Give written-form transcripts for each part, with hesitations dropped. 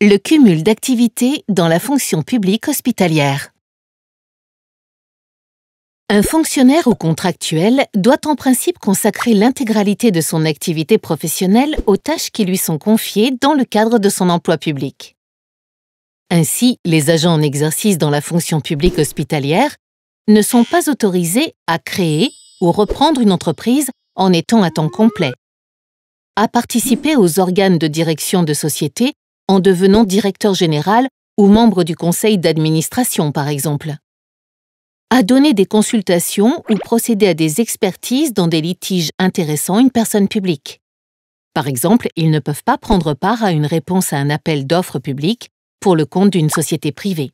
Le cumul d'activités dans la fonction publique hospitalière. Un fonctionnaire ou contractuel doit en principe consacrer l'intégralité de son activité professionnelle aux tâches qui lui sont confiées dans le cadre de son emploi public. Ainsi, les agents en exercice dans la fonction publique hospitalière ne sont pas autorisés à créer ou reprendre une entreprise en étant à temps complet, à participer aux organes de direction de société en devenant directeur général ou membre du conseil d'administration, par exemple, à donner des consultations ou procéder à des expertises dans des litiges intéressant une personne publique. Par exemple, ils ne peuvent pas prendre part à une réponse à un appel d'offres public pour le compte d'une société privée.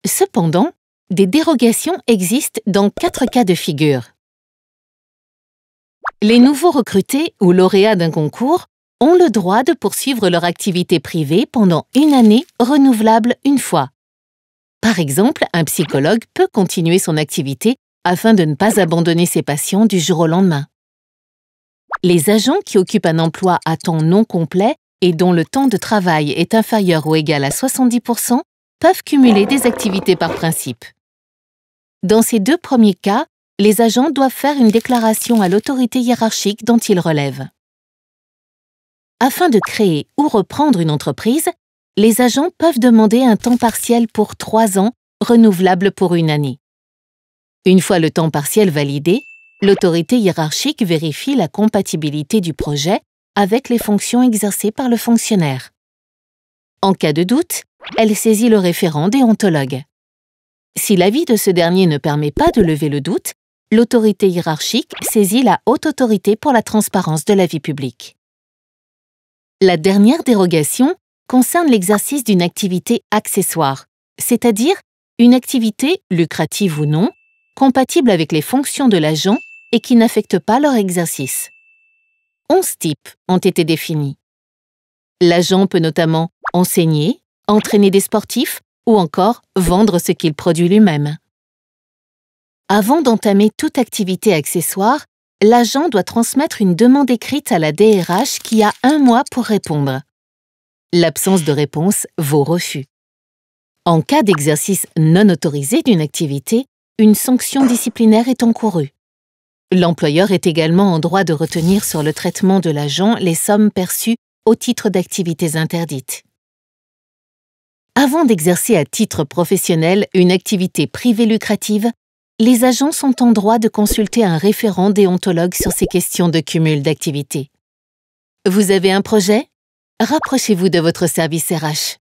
Cependant, des dérogations existent dans 4 cas de figure. Les nouveaux recrutés ou lauréats d'un concours ont le droit de poursuivre leur activité privée pendant une année renouvelable une fois. Par exemple, un psychologue peut continuer son activité afin de ne pas abandonner ses patients du jour au lendemain. Les agents qui occupent un emploi à temps non complet et dont le temps de travail est inférieur ou égal à 70% peuvent cumuler des activités par principe. Dans ces 2 premiers cas, les agents doivent faire une déclaration à l'autorité hiérarchique dont ils relèvent. Afin de créer ou reprendre une entreprise, les agents peuvent demander un temps partiel pour 3 ans, renouvelable pour une année. Une fois le temps partiel validé, l'autorité hiérarchique vérifie la compatibilité du projet avec les fonctions exercées par le fonctionnaire. En cas de doute, elle saisit le référent déontologue. Si l'avis de ce dernier ne permet pas de lever le doute, l'autorité hiérarchique saisit la Haute Autorité pour la transparence de la vie publique. La dernière dérogation concerne l'exercice d'une activité accessoire, c'est-à-dire une activité, lucrative ou non, compatible avec les fonctions de l'agent et qui n'affecte pas leur exercice. 11 types ont été définis. L'agent peut notamment enseigner, entraîner des sportifs ou encore vendre ce qu'il produit lui-même. Avant d'entamer toute activité accessoire, l'agent doit transmettre une demande écrite à la DRH qui a 1 mois pour répondre. L'absence de réponse vaut refus. En cas d'exercice non autorisé d'une activité, une sanction disciplinaire est encourue. L'employeur est également en droit de retenir sur le traitement de l'agent les sommes perçues au titre d'activités interdites. Avant d'exercer à titre professionnel une activité privée lucrative, les agents sont en droit de consulter un référent déontologue sur ces questions de cumul d'activités. Vous avez un projet? Rapprochez-vous de votre service RH.